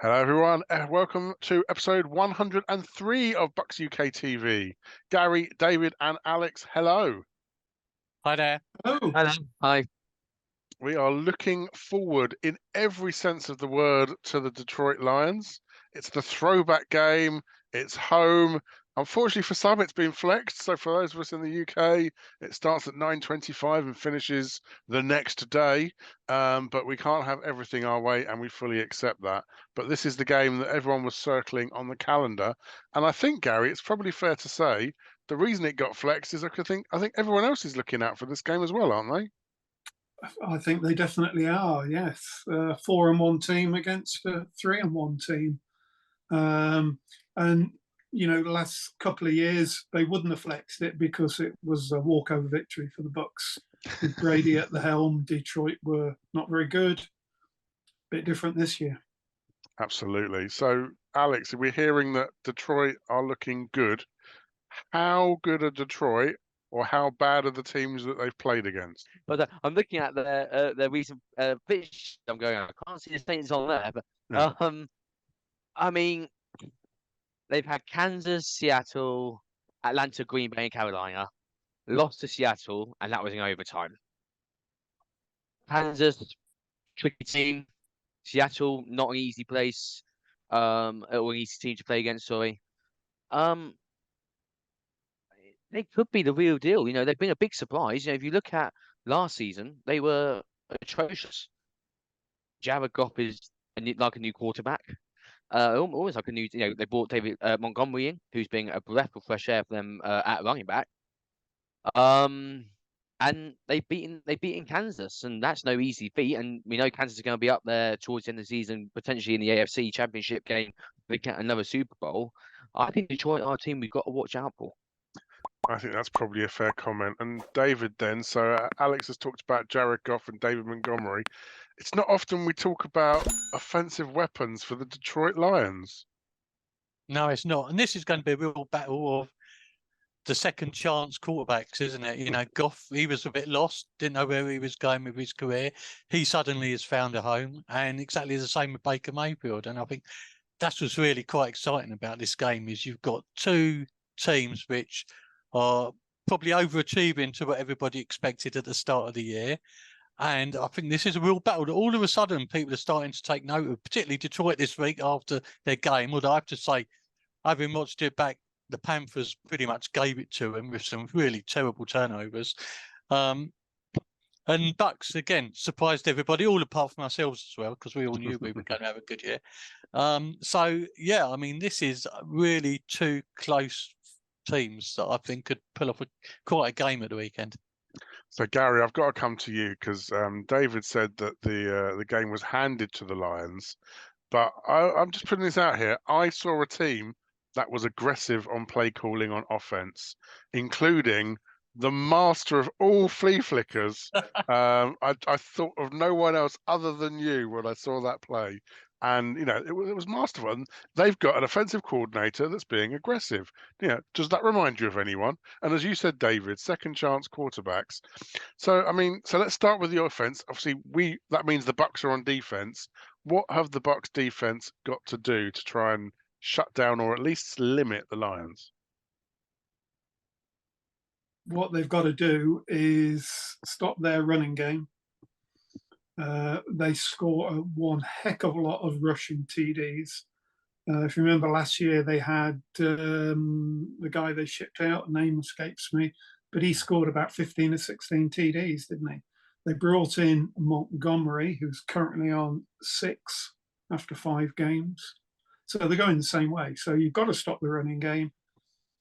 Hello, everyone. Welcome to episode 103 of Bucs UK TV. Gary, David, and Alex, hello. Hi there. Oh, Hello. Hi. We are looking forward in every sense of the word to the Detroit Lions. It's the throwback game. It's home. Unfortunately for some, it's been flexed. So for those of us in the UK, it starts at 9:25 and finishes the next day. But we can't have everything our way, and we fully accept that. But this is the game that everyone was circling on the calendar. And I think, Gary, it's probably fair to say the reason it got flexed is I think everyone else is looking out for this game as well, aren't they? I think they definitely are. Yes, 4-1 team against a 3-1 team, and the last couple of years they wouldn't have flexed it because it was a walkover victory for the Bucs. With Brady at the helm, Detroit were not very good. Bit different this year. Absolutely. So, Alex, we're hearing that Detroit are looking good. How good are Detroit, or how bad are the teams that they've played against? But I'm looking at their recent pitch. I'm going. I can't see the statements on there, but Yeah. I mean, they've had Kansas, Seattle, Atlanta, Green Bay, and Carolina. Lost to Seattle, and that was in overtime. Kansas, tricky team. Seattle, not an easy place. Or an easy team to play against. Sorry. Um, they could be the real deal. They've been a big surprise. If you look at last season, they were atrocious. Jared Goff is like a new quarterback. Almost like a new. They brought David Montgomery in, who's been a breath of fresh air for them at running back. And they've beaten Kansas, and that's no easy feat. And we know Kansas is going to be up there towards the end of the season, potentially in the AFC Championship game, looking at another Super Bowl. I think Detroit are a team we've got to watch out for. I think that's probably a fair comment. And David, then, so Alex has talked about Jared Goff and David Montgomery. It's not often we talk about offensive weapons for the Detroit Lions. No, it's not. And this is going to be a real battle of the second chance quarterbacks, isn't it? Goff, he was a bit lost, didn't know where he was going with his career. He suddenly has found a home, and exactly the same with Baker Mayfield. And I think that's what's really quite exciting about this game is you've got two teams which are probably overachieving to what everybody expected at the start of the year. And I think this is a real battle that all of a sudden people are starting to take note of, particularly Detroit this week after their game. Although I have to say, having watched it back, the Panthers pretty much gave it to them with some really terrible turnovers. And Bucs, again, surprised everybody, all apart from ourselves as well, because we all knew we were going to have a good year. So, yeah, I mean, this is really two close teams that I think could pull off quite a game at the weekend. So, Gary, I've got to come to you because David said that the game was handed to the Lions. But I'm just putting this out here. I saw a team that was aggressive on play calling on offense, including the master of all flea flickers. I thought of no one else other than you when I saw that play. And, it was masterful. And they've got an offensive coordinator that's being aggressive. Does that remind you of anyone? And as you said, David, second chance quarterbacks. So, so let's start with the offense. Obviously, that means the Bucs are on defense. What have the Bucs defense got to do to try and shut down or at least limit the Lions? What they've got to do is stop their running game. They score one heck of a lot of rushing TDs. If you remember last year, they had the guy they shipped out, name escapes me, but he scored about 15 or 16 TDs, didn't he? They brought in Montgomery, who's currently on 6 after 5 games. So they're going the same way. So you've got to stop the running game.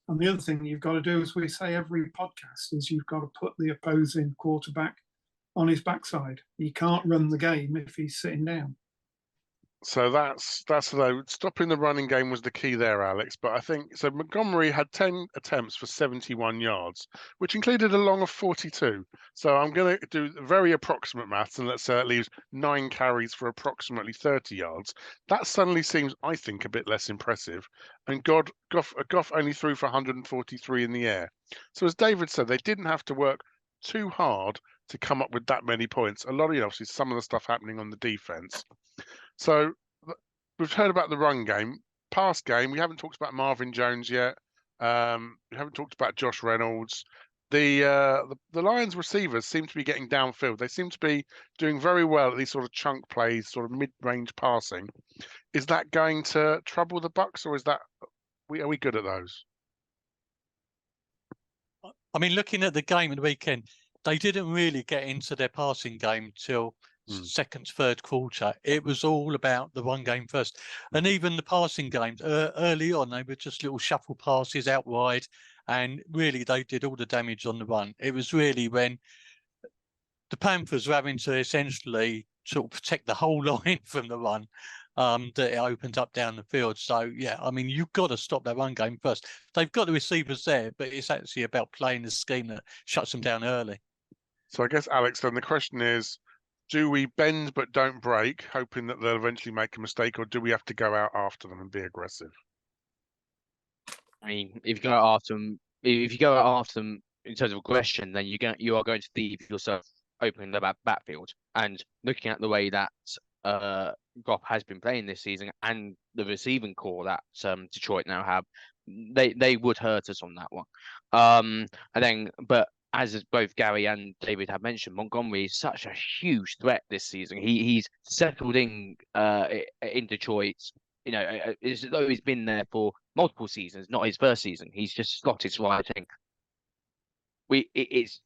And the other thing you've got to do, as we say every podcast, is you've got to put the opposing quarterback on his backside. He can't run the game if he's sitting down. So that's stopping the running game was the key there, Alex. But I think so. Montgomery had 10 attempts for 71 yards, which included a long of 42. So I'm going to do very approximate maths, and let's say that leaves 9 carries for approximately 30 yards. That suddenly seems, I think, a bit less impressive. And Goff only threw for 143 in the air. So as David said, they didn't have to work too hard to come up with that many points. A lot of, obviously, some of the stuff happening on the defense. So we've heard about the run game, pass game. We haven't talked about Marvin Jones yet. We haven't talked about Josh Reynolds. The Lions receivers seem to be getting downfield. They seem to be doing very well at these sort of chunk plays, sort of mid-range passing. Is that going to trouble the Bucs, or are we good at those? I mean, looking at the game of the weekend, they didn't really get into their passing game till second, third quarter. It was all about the run game first. And even the passing games early on, they were just little shuffle passes out wide. And really, they did all the damage on the run. It was really when the Panthers were having to essentially sort of protect the whole line from the run that it opened up down the field. So, yeah, I mean, you've got to stop that run game first. They've got the receivers there, but it's actually about playing the scheme that shuts them down early. So I guess, Alex, then the question is, do we bend but don't break, hoping that they'll eventually make a mistake, or do we have to go out after them and be aggressive? I mean, if you go after them, in terms of aggression, then you are going to leave yourself open in the backfield. And looking at the way that Goff has been playing this season and the receiving core that Detroit now have, they would hurt us on that one. But as both Gary and David have mentioned, Montgomery is such a huge threat this season. He's settled in Detroit. You know, as though he's been there for multiple seasons, not his first season. He's just slotted right in. It's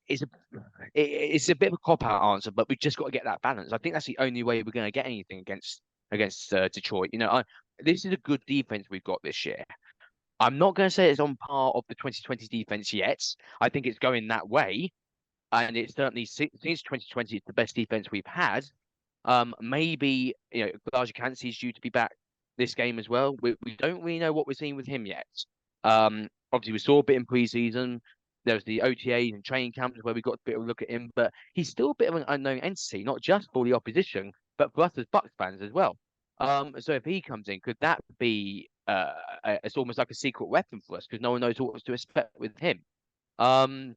a bit of a cop-out answer, but we've just got to get that balance. I think that's the only way we're going to get anything against Detroit. You know, this is a good defense we've got this year. I'm not going to say it's on par of the 2020 defense yet. I think it's going that way, and it's certainly since 2020 it's the best defense we've had. Maybe Elijah Cansey is due to be back this game as well. We don't really know what we're seeing with him yet. Obviously we saw a bit in preseason. There was the OTAs and training camps where we got a bit of a look at him, but he's still a bit of an unknown entity, not just for the opposition, but for us as Bucs fans as well. So if he comes in, could that be it's almost like a secret weapon for us because no one knows what to expect with him. We're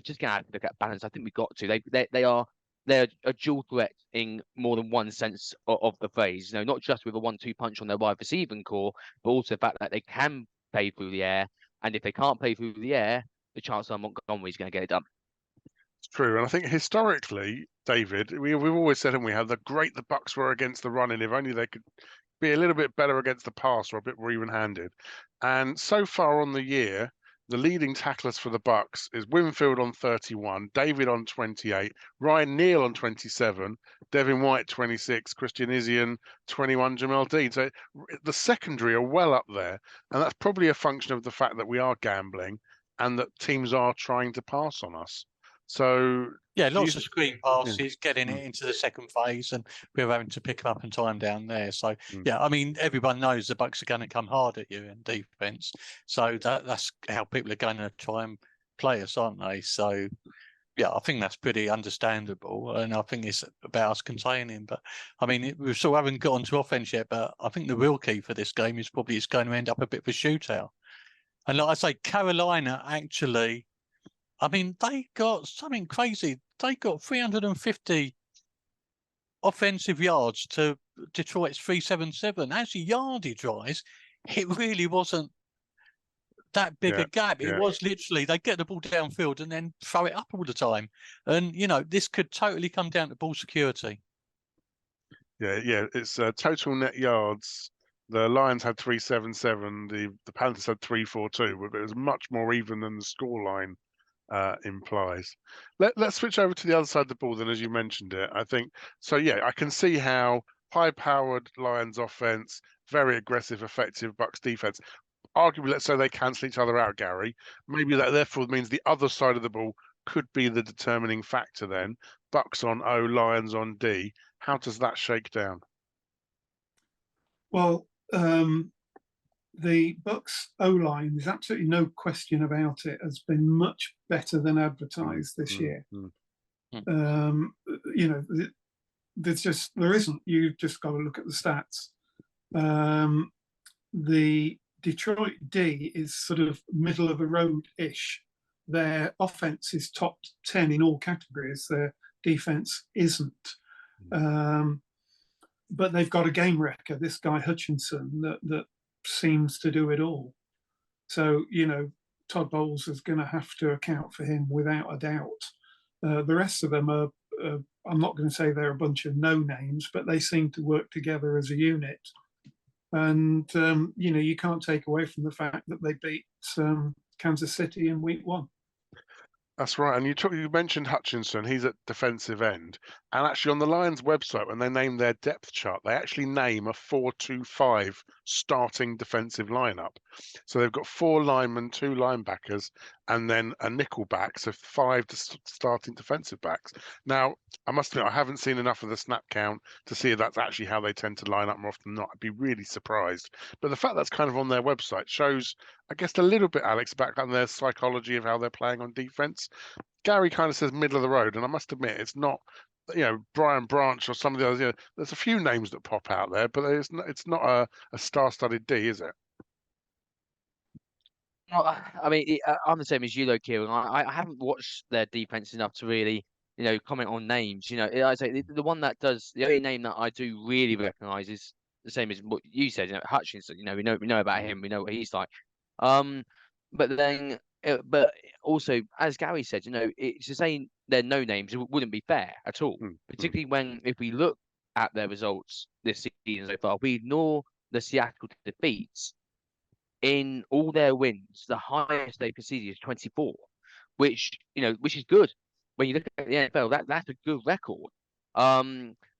just gonna have to look at balance. I think we've got to. They're a dual threat in more than one sense of the phrase. Not just with a 1-2 punch on their wide receiving core, but also the fact that they can play through the air. And if they can't play through the air, the chance of Montgomery is going to get it done. It's true, and I think historically, David, we've always said, and we had the Bucs were against the run, and if only they could be a little bit better against the pass or a bit more even-handed. And so far on the year, the leading tacklers for the Bucs is Winfield on 31, David on 28, Ryan Neal on 27, Devin White 26, Christian Izzian 21, Jamel Dean. So the secondary are well up there, and that's probably a function of the fact that we are gambling and that teams are trying to pass on us. So yeah, lots of screen passes, getting it into the second phase, and we're having to pick them up and time down there. So yeah, I mean, everyone knows the Bucs are going to come hard at you in defense. So that's how people are going to try and play us, aren't they? So yeah, I think that's pretty understandable, and I think it's about us containing. But I mean, we still haven't got onto offense yet. But I think the real key for this game is probably it's going to end up a bit of a shootout. And like I say, Carolina actually. I mean, they got something crazy. They got 350 offensive yards to Detroit's 377. Actually, yardage-wise, it really wasn't that big a gap. It was literally, they get the ball downfield and then throw it up all the time. And, this could totally come down to ball security. Yeah. It's total net yards. The Lions had 377. The Panthers had 342, but it was much more even than the scoreline implies. Let's switch over to the other side of the ball then, as you mentioned it. I think so. Yeah, I can see how high-powered Lions offense, very aggressive, effective Bucs defense. Arguably, let's say they cancel each other out, Gary. Maybe that therefore means the other side of the ball could be the determining factor then. Bucs on O, Lions on D. How does that shake down? Well, the Bucs O-line, there's absolutely no question about it, has been much better than advertised this year. There isn't. You've just got to look at the stats. The Detroit D is sort of middle of the road-ish. Their offense is top 10 in all categories. Their defense isn't. but they've got a game wrecker, this guy Hutchinson, that seems to do it all. So, Todd Bowles is going to have to account for him without a doubt. The rest of them are, I'm not going to say they're a bunch of no names, but they seem to work together as a unit. And, you can't take away from the fact that they beat Kansas City in week 1. That's right. And you mentioned Hutchinson. He's at defensive end. And actually on the Lions website, when they name their depth chart, they actually name a 4-2-5 starting defensive lineup. So they've got 4 linemen, 2 linebackers, and then a nickel back. So 5 starting defensive backs. Now, I must admit, I haven't seen enough of the snap count to see if that's actually how they tend to line up more often than not. I'd be really surprised. But the fact that's kind of on their website shows, I guess, a little bit, Alex, back on their psychology of how they're playing on defense. Gary kind of says middle of the road, and I must admit, it's not, Brian Branch or some of the others. There's a few names that pop out there, but it's not a star-studded D, is it? Well, I mean, I'm the same as you, though, Kieran. I haven't watched their defense enough to really, comment on names. I say the one that does, the only name that I do really recognise is the same as what you said. Hutchinson. We know about him. We know what he's like. But then, but also, as Gary said, it's to say they're no names. It wouldn't be fair at all. Particularly if we look at their results this season so far, we ignore the Seattle defeats. In all their wins, the highest they've conceded is 24, which is good. When you look at the NFL, that's a good record.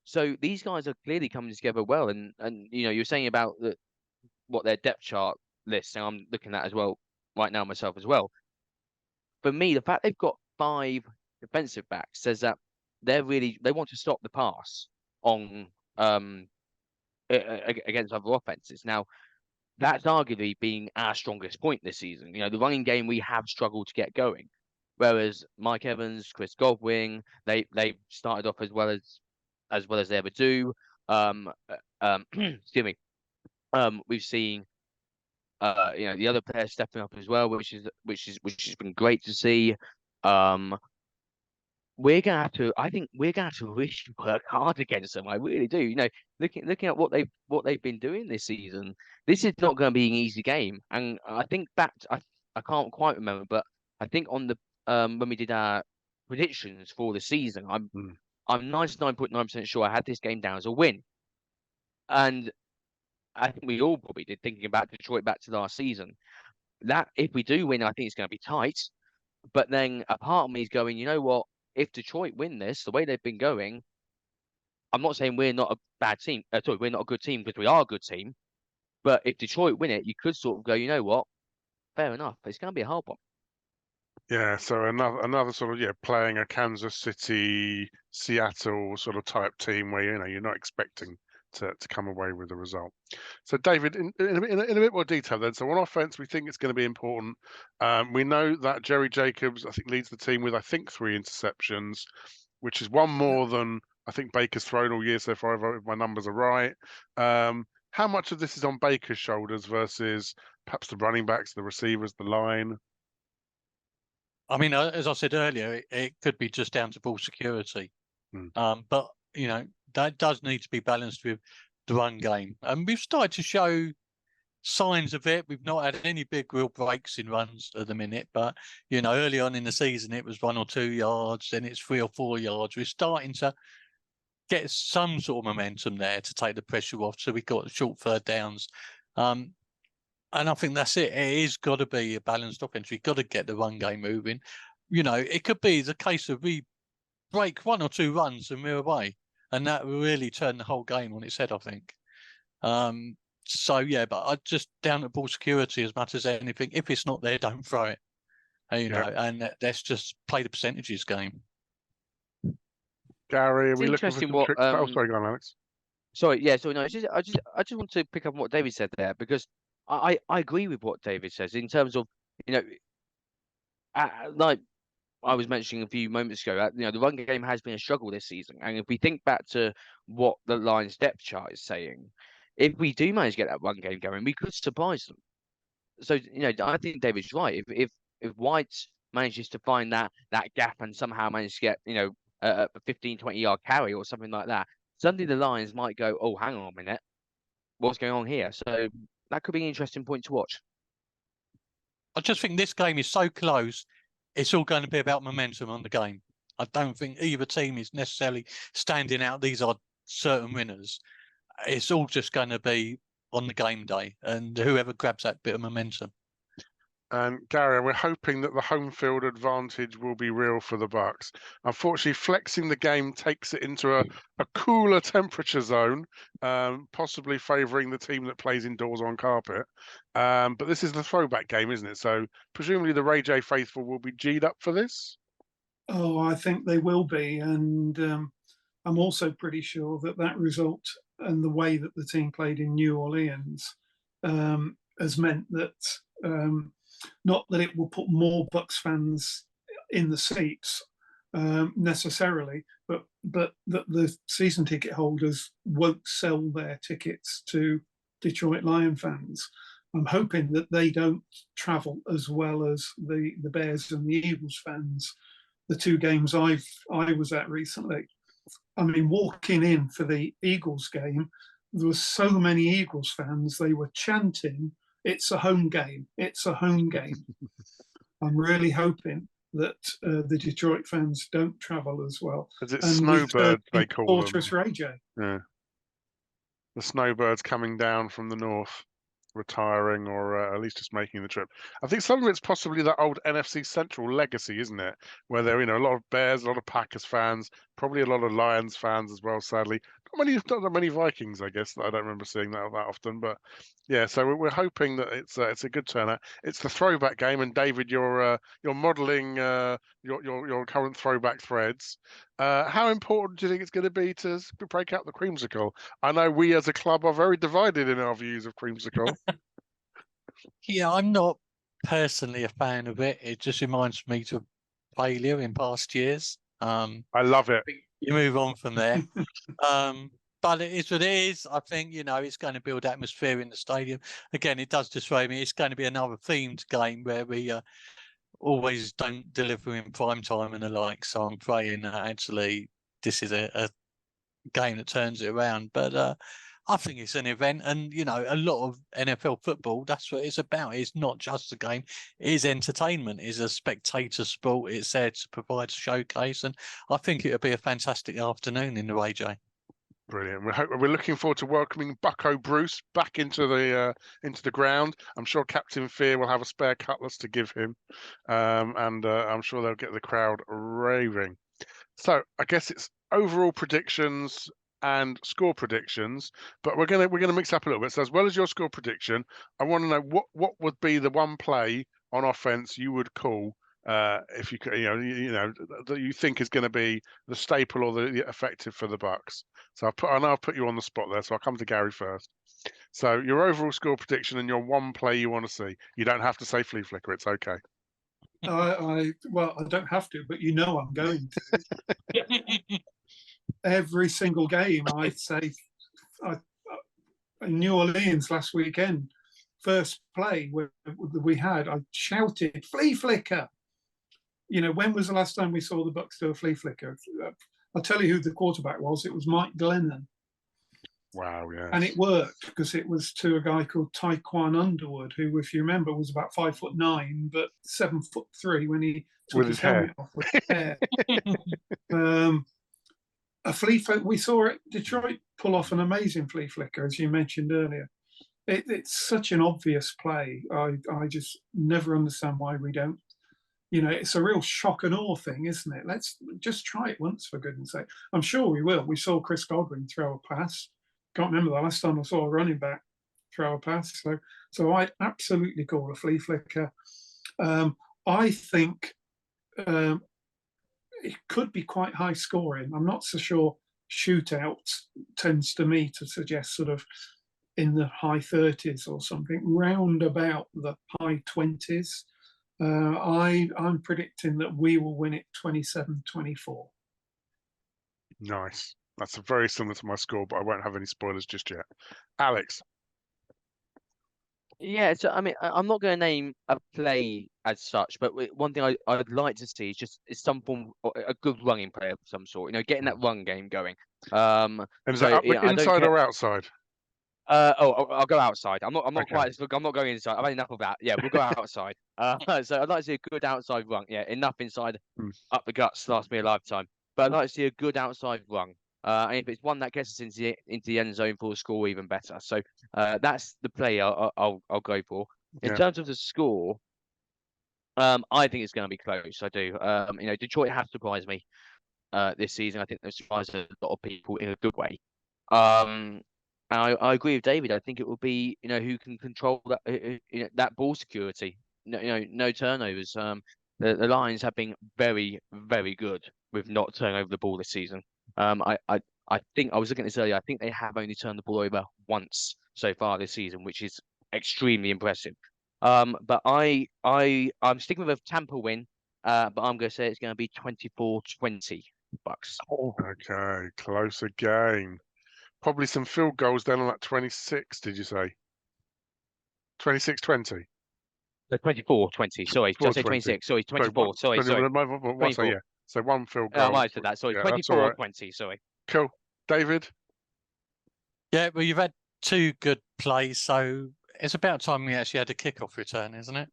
So these guys are clearly coming together well, and you're saying about what their depth chart list, and I'm looking at as well right now myself as well. For me, the fact they've got 5 defensive backs says that they want to stop the pass on against other offenses. Now, that's arguably been our strongest point this season. The running game we have struggled to get going, whereas Mike Evans, Chris Godwin, they started off as well as they ever do. Excuse me. We've seen the other players stepping up as well, which has been great to see. I think we're gonna have to really work hard against them. I really do. Looking at what they've been doing this season, this is not going to be an easy game. And I think I can't quite remember, but I think on the when we did our predictions for the season, I'm 99.9% sure I had this game down as a win. And I think we all probably did, thinking about Detroit back to last season. That if we do win, I think it's going to be tight. But then a part of me is going, you know what? If Detroit win this, the way they've been going, I'm not saying we're not a bad team. Sorry, we're not a good team, because we are a good team. But if Detroit win it, you could sort of go, you know what? Fair enough. It's going to be a hard one. Yeah, so another sort of playing a Kansas City, Seattle sort of type team where you're not expecting to come away with the result. So David, in a bit more detail then. So on offense, we think it's going to be important. We know that Jerry Jacobs, I think, leads the team with 3 interceptions, which is one more than I think Baker's thrown all year so far, if my numbers are right. How much of this is on Baker's shoulders versus perhaps the running backs, the receivers, the line? I mean, as I said earlier, it could be just down to ball security. But that does need to be balanced with the run game, and we've started to show signs of it. We've not had any big real breaks in runs at the minute, but early on in the season it was 1 or 2 yards, then it's 3 or 4 yards. We're starting to get some sort of momentum there to take the pressure off, so we've got short third downs. And I think that's it. It is got to be a balanced offense. We've got to get the run game moving. It could be the case of we break 1 or 2 runs and we're away, and that will really turn the whole game on its head, I think. So yeah, but I just down to ball security as much as anything. If it's not there, don't throw it. And let's just play the percentages game. Gary, are It's we looking for interesting some what, tricks? Oh, sorry, go on, Alex. Sorry, yeah. So no, I just want to pick up on what David said there, because I agree with what David says in terms of like I was mentioning a few moments ago. The run game has been a struggle this season, and if we think back to what the Lions depth chart is saying, if we do manage to get that run game going, we could surprise them. So I think David's right. If White manages to find that gap and somehow manages to get a 15-20 yard carry or something like that, suddenly the Lions might go, oh, hang on a minute, what's going on here? So that could be an interesting point to watch. I just think this game is so close. It's all going to be about momentum on the game. I don't think either team is necessarily standing out. These are certain winners. It's all just going to be on the game day, and whoever grabs that bit of momentum. And Gary, we're hoping that the home field advantage will be real for the Bucs. Unfortunately, flexing the game takes it into a cooler temperature zone, possibly favouring the team that plays indoors on carpet. But this is the throwback game, isn't it? So presumably the Ray J faithful will be G'd up for this. Oh, I think they will be, and I'm also pretty sure that result and the way that the team played in New Orleans has meant that not that it will put more Bucs fans in the seats necessarily, but that the season ticket holders won't sell their tickets to Detroit Lion fans. I'm hoping that they don't travel as well as the Bears and the Eagles fans. The two games I was at recently. I mean, walking in for the Eagles game, there were so many Eagles fans. They were chanting, "It's a home game! It's a home game!" I'm really hoping that the Detroit fans don't travel as well. Is it And snowbirds they call them? Fortress Ray J. Yeah, the snowbirds coming down from the north, retiring, or at least just making the trip. I think some of it's possibly that old NFC Central legacy, isn't it? Where there, a lot of Bears, a lot of Packers fans, probably a lot of Lions fans as well. Sadly, not that many Vikings, I guess. That I don't remember seeing that often. But yeah, so we're hoping that it's a good turnout. It's the throwback game, and David, you're modelling your current throwback threads. How important do you think it's going to be to break out the creamsicle? I know we as a club are very divided in our views of creamsicle. Yeah, I'm not personally a fan of it. It just reminds me of failure in past years. I love it. You move on from there. But it is what it is. I think, it's going to build atmosphere in the stadium. Again, it does dissuade me. It's going to be another themed game where we always don't deliver in prime time and the like. So I'm praying that actually this is a game that turns it around. But I think it's an event, and a lot of NFL football, that's what it's about. It's not just a game, it is entertainment, it's a spectator sport. It's there to provide a showcase, and I think it'll be a fantastic afternoon in the Ray J. Brilliant. We're looking forward to welcoming Bucko Bruce back into the ground. I'm sure Captain Fear will have a spare cutlass to give him, and I'm sure they'll get the crowd raving. So I guess it's overall predictions and score predictions, but we're gonna mix up a little bit. So as well as your score prediction, I want to know what would be the one play on offense you would call if you could, that you think is going to be the staple or the effective for the Bucs. So I know I've put you on the spot there, so I'll come to Gary first. So your overall score prediction and your one play you want to see. You don't have to say flea flicker; it's okay. I don't have to, but I'm going to. Every single game, I say, in New Orleans last weekend, first play we had, I shouted, "Flea flicker!" When was the last time we saw the Bucs do a flea flicker? I'll tell you who the quarterback was. It was Mike Glennon. Wow, yeah. And it worked because it was to a guy called Tyquan Underwood, who, if you remember, was about 5'9", but 7'3" when he took his helmet off with his hair. A flea flicker. We saw Detroit pull off an amazing flea flicker, as you mentioned earlier. It's such an obvious play. I just never understand why we don't. It's a real shock and awe thing, isn't it? Let's just try it once, for goodness sake. I'm sure we will. We saw Chris Godwin throw a pass. Can't remember the last time I saw a running back throw a pass. So I'd absolutely call a flea flicker. I think it could be quite high scoring. I'm not so sure. Shootout tends to me to suggest sort of in the high 30s or something, round about the high 20s. I'm predicting that we will win it 27-24. Nice. That's very similar to my score, but I won't have any spoilers just yet. Alex. Yeah, so I mean, I'm not going to name a play as such, but one thing I'd like to see is just some form of a good running player of some sort. Getting that run game going. And is So that up, I don't inside care. or outside? I'll go outside. I'm not Okay. quite. Look, I'm not going inside. I've had enough of that. Yeah, we'll go outside. So I'd like to see a good outside run. Yeah, enough inside, up the guts lasts me a lifetime. But I'd like to see a good outside run. And if it's one that gets us into the end zone for a score, even better. So that's the play I'll go for. In Yeah. terms of the score, I think it's going to be close. I do. Detroit have surprised me this season. I think they've surprised a lot of people in a good way. And I agree with David. I think it will be who can control that that ball security. No turnovers. The Lions have been very very good with not turning over the ball this season. I think I was looking at this earlier. I think they have only turned the ball over once so far this season, which is extremely impressive. But I'm sticking with a Tampa win. But I'm going to say it's going to be 24-20 Bucs. Okay, close again. Probably some field goals then on that 26, did you say? 26-20. 24-20. Sorry, did I say 26? Sorry, 24. Sorry. 24. Yeah. So one field goal. I might have said that. Sorry, Yeah, that's all right. 24-20. Sorry. Cool. David? Yeah, well, you've had two good plays, so it's about time we actually had a kickoff return, isn't it?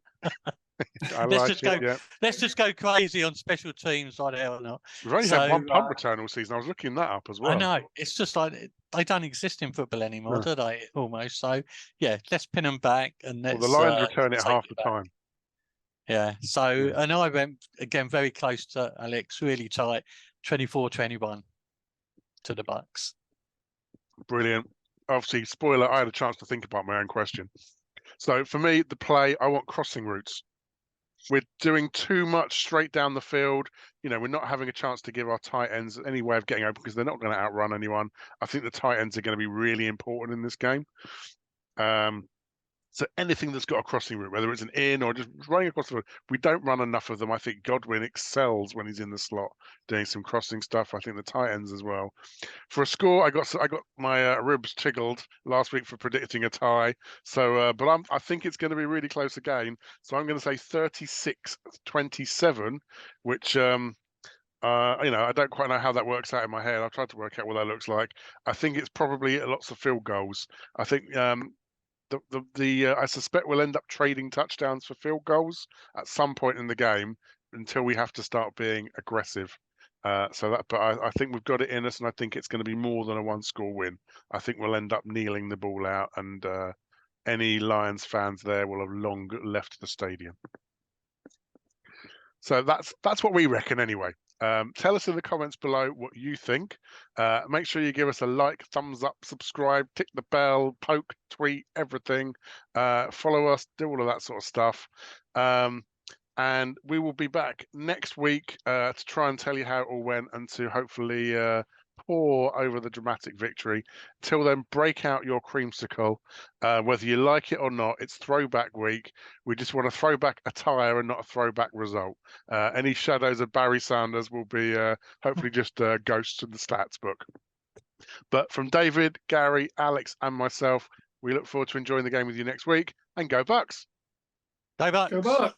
Let's just go crazy on special teams like that or not. We've only had one punt return all season. I was looking that up as well. I know. It's just like they don't exist in football anymore, do they? Almost. So yeah, let's pin them back and let's. Well, the Lions return it half the time. Yeah. So and I went again very close to Alex, really tight, 24-21 to the Bucs. Brilliant. Obviously, spoiler, I had a chance to think about my own question. So for me, the play, I want crossing routes. We're doing too much straight down the field. We're not having a chance to give our tight ends any way of getting open because they're not going to outrun anyone. I think the tight ends are going to be really important in this game. So anything that's got a crossing route, whether it's an in or just running across the field, we don't run enough of them. I think Godwin excels when he's in the slot doing some crossing stuff. I think the tight ends as well. For a score, I got my ribs tickled last week for predicting a tie. So, but I think it's going to be really close again. So I'm going to say 36-27, which I don't quite know how that works out in my head. I've tried to work out what that looks like. I think it's probably lots of field goals. I think I suspect we'll end up trading touchdowns for field goals at some point in the game until we have to start being aggressive. But I think we've got it in us, and I think it's going to be more than a one-score win. I think we'll end up kneeling the ball out, and any Lions fans there will have long left the stadium. So that's what we reckon anyway. Tell us in the comments below what you think. Make sure you give us a like, thumbs up, subscribe, tick the bell, poke, tweet, everything. Follow us, do all of that sort of stuff. And we will be back next week to try and tell you how it all went and to hopefully pour over the dramatic victory. Till then, break out your creamsicle. Whether you like it or not, it's throwback week. We just want a throwback attire and not a throwback result. Any shadows of Barry Sanders will be hopefully just ghosts in the stats book. But from David, Gary, Alex, and myself, we look forward to enjoying the game with you next week. And go Bucs! Go Bucs! Go Bucs!